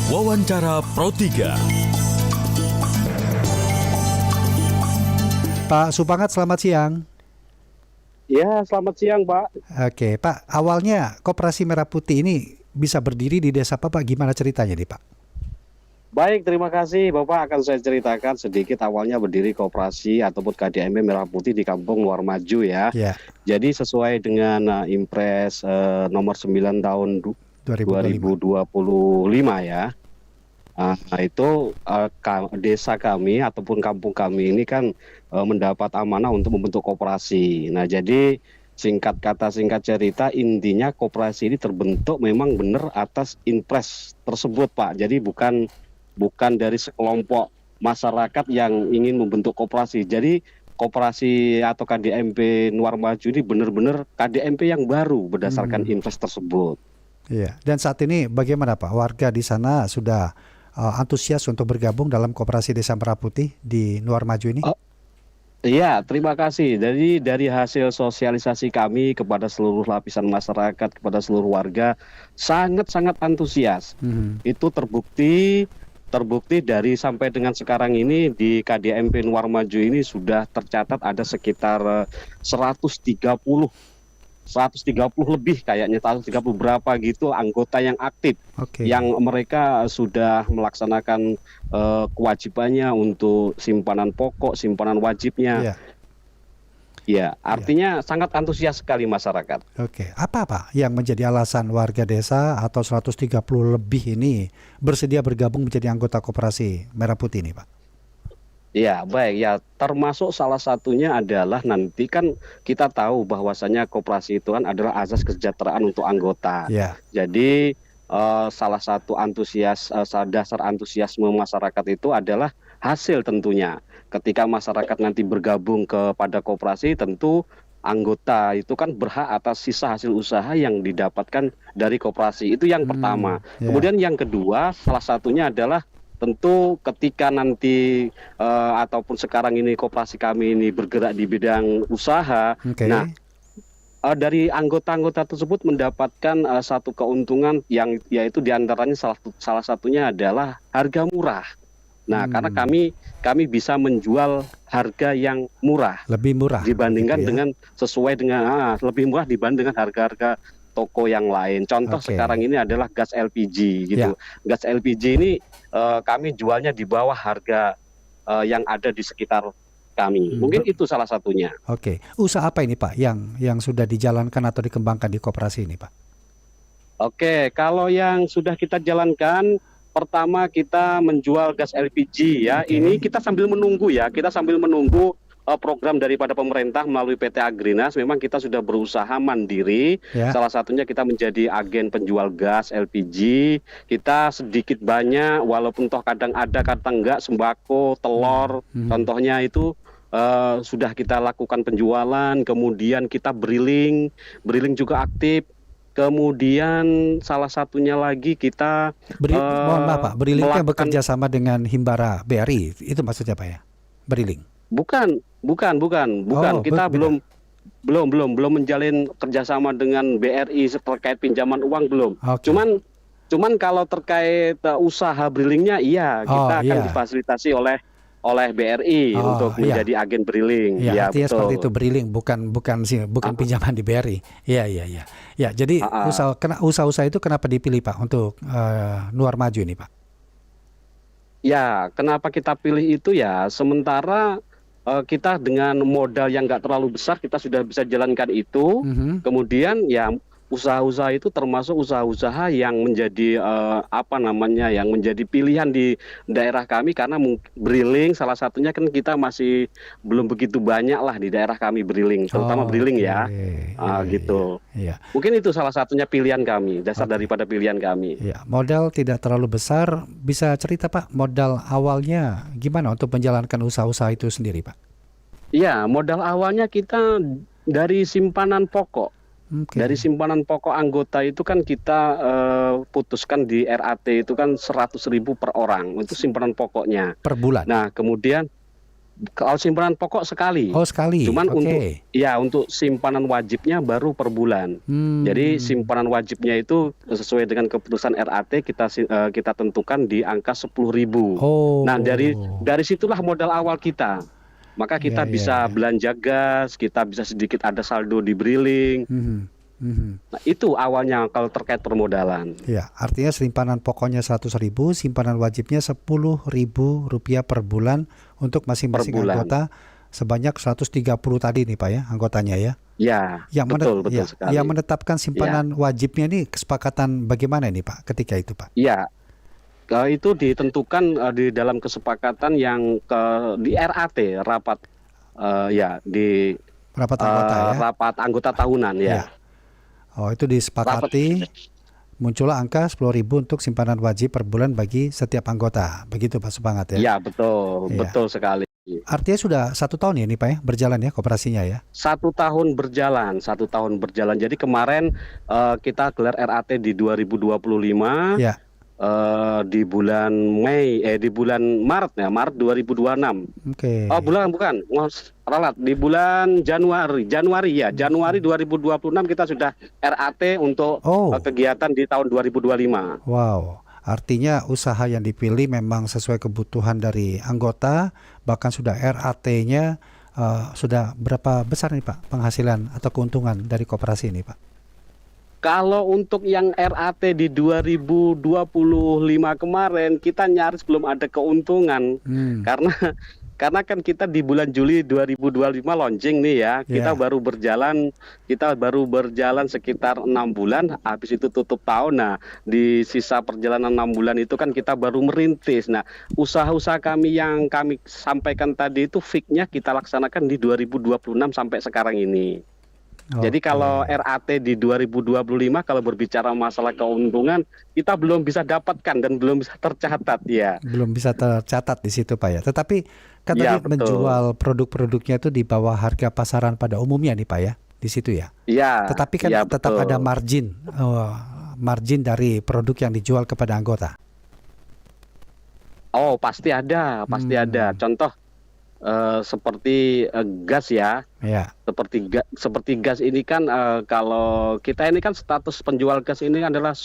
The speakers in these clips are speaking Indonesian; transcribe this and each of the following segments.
Wawancara Pro 3. Pak Supangat, selamat siang. Ya, selamat siang, Pak. Oke, Pak, awalnya Koperasi Merah Putih ini bisa berdiri di desa apa, Pak? Gimana ceritanya nih, Pak? Baik, terima kasih, Bapak. Akan saya ceritakan sedikit awalnya berdiri koperasi ataupun KDMP Merah Putih di Kampung Luar Maju ya. Ya, Jadi sesuai dengan Impres nomor 9 tahun 2025. 2025 ya. Itu desa kami ataupun kampung kami ini kan mendapat amanah untuk membentuk koperasi. Nah, jadi singkat kata singkat cerita, intinya koperasi ini terbentuk memang benar atas Impres tersebut, Pak. Jadi bukan dari sekelompok masyarakat yang ingin membentuk koperasi. Jadi koperasi atau KDMP Luar Maju ini benar-benar KDMP yang baru berdasarkan Impres tersebut. Iya. Dan saat ini bagaimana, Pak? Warga di sana sudah antusias untuk bergabung dalam Koperasi Desa Merah Putih di Luar Maju ini? Iya, terima kasih. Jadi dari hasil sosialisasi kami kepada seluruh lapisan masyarakat, kepada seluruh warga, sangat-sangat antusias. Itu terbukti dari sampai dengan sekarang ini di KDMP Luar Maju ini sudah tercatat ada sekitar 130 lebih kayaknya, 130 berapa gitu anggota yang aktif. Oke. Yang mereka sudah melaksanakan kewajibannya untuk simpanan pokok, simpanan wajibnya. Iya. Ya, artinya sangat antusias sekali masyarakat. Oke. Apa, Pak, yang menjadi alasan warga desa atau 130 lebih ini bersedia bergabung menjadi anggota Koperasi Merah Putih ini, Pak? Ya, baik ya, termasuk salah satunya adalah nanti kan kita tahu bahwasanya koperasi itu kan adalah azas kesejahteraan untuk anggota. Ya. Jadi salah satu dasar antusiasme masyarakat itu adalah hasil tentunya. Ketika masyarakat nanti bergabung kepada koperasi, tentu anggota itu kan berhak atas sisa hasil usaha yang didapatkan dari koperasi. Itu yang pertama. Ya. Kemudian yang kedua, salah satunya adalah tentu ketika nanti ataupun sekarang ini koperasi kami ini bergerak di bidang usaha. Oke. Nah, dari anggota-anggota tersebut mendapatkan satu keuntungan yang yaitu diantaranya salah satunya adalah harga murah. Nah, karena kami bisa menjual harga yang murah, Lebih murah dibandingkan gitu ya? dengan sesuai dengan lebih murah dibanding dengan harga-harga toko yang lain. Contoh Oke. sekarang ini adalah gas LPG gitu. Gas LPG ini kami jualnya di bawah harga yang ada di sekitar kami. Mungkin itu salah satunya. Oke. Usaha apa ini, Pak, yang sudah dijalankan atau dikembangkan di koperasi ini, Pak? Oke, kalau yang sudah kita jalankan, pertama kita menjual gas LPG ya. Oke. Ini kita sambil menunggu ya. Kita sambil menunggu program daripada pemerintah melalui PT Agrinas. Memang kita sudah berusaha mandiri. Ya. Salah satunya kita menjadi agen penjual gas LPG. Kita sedikit banyak, walaupun toh kadang ada, kadang enggak, sembako, telur. Contohnya itu sudah kita lakukan penjualan. Kemudian kita briling juga aktif. Kemudian salah satunya lagi kita Mohon maaf, Pak, Berilingnya melakukan- bekerja sama dengan Himbara BRI, itu maksudnya, Pak, ya? Beriling. Bukan. Oh, Kita beda. belum menjalin kerjasama dengan BRI terkait pinjaman uang, belum. Oke. Cuman kalau terkait usaha brilingnya, iya, kita akan iya. difasilitasi oleh BRI untuk iya. menjadi agen briling. Ya, Iya, artinya betul. seperti itu, Beriling, bukan pinjaman di BRI. Iya. Ya, jadi usaha-usaha itu kenapa dipilih, Pak, untuk Luar Maju ini, Pak? Ya, kenapa kita pilih itu ya? Sementara kita dengan modal yang nggak terlalu besar, kita sudah bisa jalankan itu. Kemudian ya usaha-usaha itu termasuk usaha-usaha yang menjadi yang menjadi pilihan di daerah kami, karena briling salah satunya kan kita masih belum begitu banyak lah di daerah kami briling, terutama briling ya. Gitu. Iya. Mungkin itu salah satunya pilihan kami, dasar daripada pilihan kami. Ya, modal tidak terlalu besar. Bisa cerita, Pak, modal awalnya gimana untuk menjalankan usaha-usaha itu sendiri, Pak? Iya, modal awalnya kita dari simpanan pokok. Oke. Dari simpanan pokok anggota itu kan kita putuskan di RAT itu kan 100.000 per orang, itu simpanan pokoknya. Per bulan. Nah, kemudian Kalau simpanan pokok sekali. Oh, sekali. Cuman Oke. untuk simpanan wajibnya baru per bulan. Jadi simpanan wajibnya itu sesuai dengan keputusan RAT kita tentukan di angka 10.000. Oh. Nah, dari situlah modal awal kita. Maka kita Iya, iya, bisa iya. belanja gas, kita bisa sedikit ada saldo di Briling. Mhm, mhm. Nah, itu awalnya kalau terkait permodalan. Ya, artinya simpanan pokoknya 100.000, simpanan wajibnya 10.000 rupiah per bulan untuk masing-masing Per bulan. anggota sebanyak 130 tadi nih Pak ya, anggotanya ya. Ya, betul sekali. Yang menetapkan simpanan wajibnya ini kesepakatan bagaimana ini Pak ketika itu Pak? Ya, itu ditentukan di dalam kesepakatan yang di RAT, rapat di Rapat anggota ya. rapat anggota tahunan ya. Ya. Oh, itu disepakati muncullah angka 10.000 untuk simpanan wajib per bulan bagi setiap anggota. Begitu Pak Supangat ya. Ya, betul, Iya. betul sekali. Artinya sudah 1 tahun ya ini Pak ya berjalan ya koperasinya ya. 1 tahun berjalan. Jadi kemarin kita gelar RAT di 2025. Ya. Di bulan Maret 2026. Oke. Oh, bukan, ralat di bulan Januari 2026 kita sudah RAT untuk kegiatan di tahun 2025. Wow, artinya usaha yang dipilih memang sesuai kebutuhan dari anggota, bahkan sudah RAT-nya sudah berapa besar nih Pak penghasilan atau keuntungan dari koperasi ini Pak? Kalau untuk yang RAT di 2025 kemarin kita nyaris belum ada keuntungan karena kan kita di bulan Juli 2025 launching nih ya. Kita baru berjalan sekitar 6 bulan, habis itu tutup tahun. Nah, di sisa perjalanan 6 bulan itu kan kita baru merintis. Nah, usaha-usaha kami yang kami sampaikan tadi itu fix-nya kita laksanakan di 2026 sampai sekarang ini. Jadi kalau RAT di 2025 kalau berbicara masalah keuntungan kita belum bisa dapatkan dan belum bisa tercatat ya. Belum bisa tercatat di situ Pak ya. Tetapi kan tadi menjual produk-produknya itu di bawah harga pasaran pada umumnya nih Pak ya, di situ ya. Iya. Tetapi kan tetap ada margin dari produk yang dijual kepada anggota. Oh, pasti ada. Contoh seperti gas ya. Seperti gas ini kan kalau kita ini kan status penjual gas ini adalah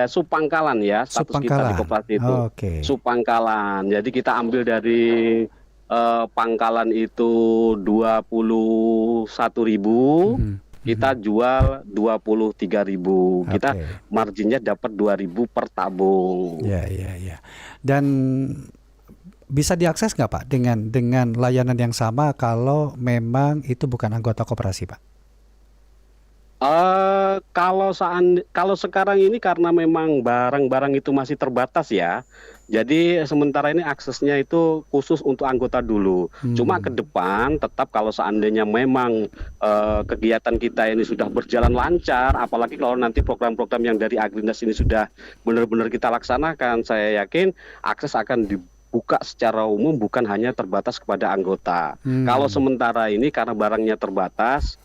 subpangkalan ya, status kita di koperasi itu. Subpangkalan. Jadi kita ambil dari pangkalan itu 21.000, kita jual 23.000. Kita marginnya dapat 2.000 per tabung. Ya. Dan bisa diakses nggak Pak dengan layanan yang sama kalau memang itu bukan anggota koperasi Pak? Kalau sekarang ini karena memang barang-barang itu masih terbatas ya, jadi sementara ini aksesnya itu khusus untuk anggota dulu. Cuma ke depan tetap kalau seandainya memang kegiatan kita ini sudah berjalan lancar, apalagi kalau nanti program-program yang dari Agrinas ini sudah benar-benar kita laksanakan, saya yakin akses akan buka secara umum, bukan hanya terbatas kepada anggota. Kalau sementara ini karena barangnya terbatas,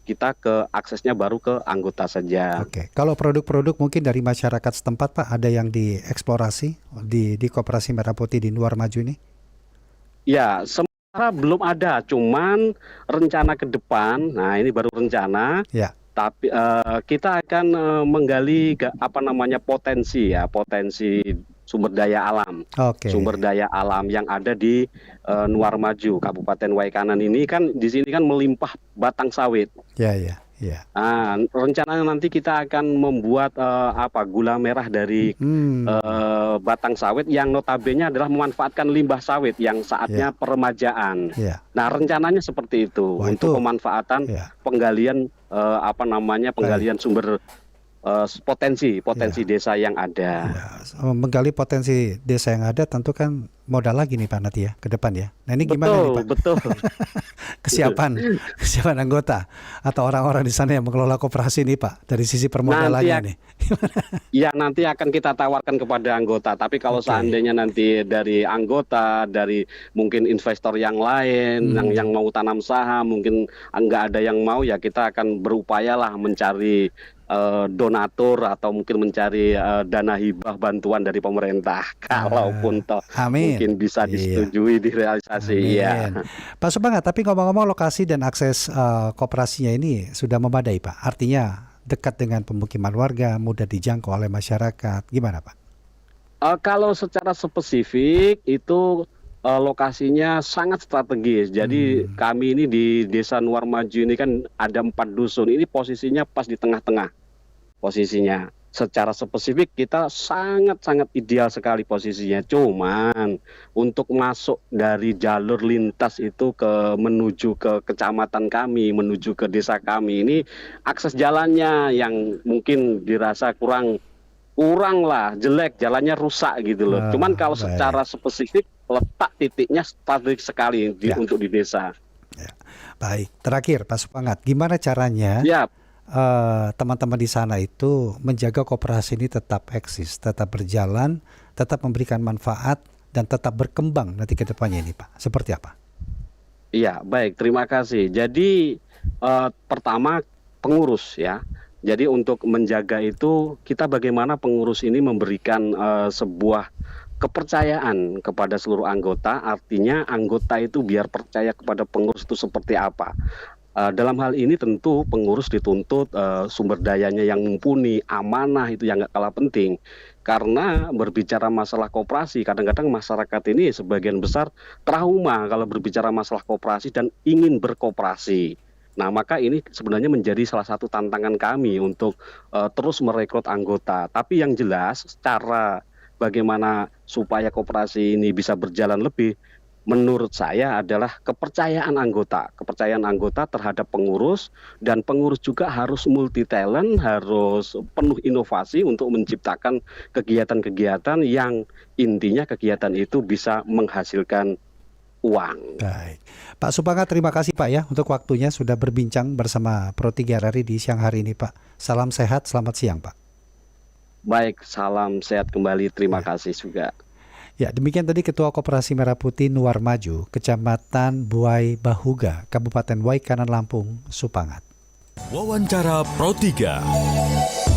kita aksesnya baru ke anggota saja. Kalau produk-produk mungkin dari masyarakat setempat Pak, ada yang dieksplorasi di Koperasi Merah Putih di Nuar Maju ini? Ya, sementara belum ada, cuman rencana ke depan, nah ini baru rencana. Ya. Tapi kita akan menggali potensi sumber daya alam. Sumber daya alam yang ada di Nuar Maju, Kabupaten Waikanan ini kan di sini kan melimpah batang sawit. Ya. Nah, rencananya nanti kita akan membuat gula merah dari batang sawit yang notabene adalah memanfaatkan limbah sawit yang saatnya peremajaan. Nah, rencananya seperti itu. Untuk pemanfaatan penggalian penggalian sumber potensi desa yang ada. Menggali potensi desa yang ada tentu kan modal lagi nih Pak nanti ya ke depan ya. Nah ini gimana nih Pak? Betul. kesiapan anggota atau orang-orang di sana yang mengelola koperasi nih Pak dari sisi permodalannya nih. Ya nanti akan kita tawarkan kepada anggota. Tapi kalau seandainya nanti dari anggota, dari mungkin investor yang lain yang mau tanam saham, mungkin nggak ada yang mau, ya kita akan berupayalah mencari donatur atau mungkin mencari dana hibah bantuan dari pemerintah kalaupun toh Amin. mungkin bisa Iya. disetujui direalisasi. Iya. Amin. Pak Supangat, tapi ngomong-ngomong lokasi dan akses koperasinya ini sudah memadai Pak? Artinya dekat dengan pemukiman warga, mudah dijangkau oleh masyarakat. Gimana Pak? Kalau secara spesifik itu lokasinya sangat strategis. Jadi kami ini di Desa Nuar Maju ini kan ada 4 dusun. Ini posisinya pas di tengah-tengah posisinya. Secara spesifik kita sangat-sangat ideal sekali posisinya. Cuman untuk masuk dari jalur lintas itu menuju ke kecamatan kami, menuju ke desa kami ini akses jalannya yang mungkin dirasa kurang lah, jelek, jalannya rusak gitu loh. Cuman kalau Baik. secara spesifik letak titiknya strategis sekali Ya. untuk di desa. Ya. Baik, terakhir Pak Supangat, gimana caranya Ya, teman-teman di sana itu menjaga koperasi ini tetap eksis, tetap berjalan, tetap memberikan manfaat dan tetap berkembang nanti ke depannya ini Pak? Seperti apa? iya, baik, terima kasih. Jadi pertama pengurus ya. Jadi untuk menjaga itu kita bagaimana pengurus ini memberikan sebuah kepercayaan kepada seluruh anggota. Artinya anggota itu biar percaya kepada pengurus itu seperti apa. Dalam hal ini tentu pengurus dituntut sumber dayanya yang mumpuni, amanah itu yang nggak kalah penting. Karena berbicara masalah koperasi, kadang-kadang masyarakat ini sebagian besar trauma kalau berbicara masalah koperasi dan ingin berkoperasi. Nah, maka ini sebenarnya menjadi salah satu tantangan kami untuk terus merekrut anggota. Tapi yang jelas, cara bagaimana supaya koperasi ini bisa berjalan lebih, menurut saya adalah kepercayaan anggota terhadap pengurus, dan pengurus juga harus multi talent, harus penuh inovasi untuk menciptakan kegiatan-kegiatan yang intinya kegiatan itu bisa menghasilkan uang. Baik. Pak Supangat, terima kasih Pak ya untuk waktunya sudah berbincang bersama Pro3 RRI di siang hari ini Pak. Salam sehat, selamat siang Pak. Baik, salam sehat kembali, terima kasih juga. Ya, demikian tadi Ketua Koperasi Merah Putih Nuar Maju, Kecamatan Buai Bahuga, Kabupaten Waikanan Lampung, Supangat. Wawancara Pro 3.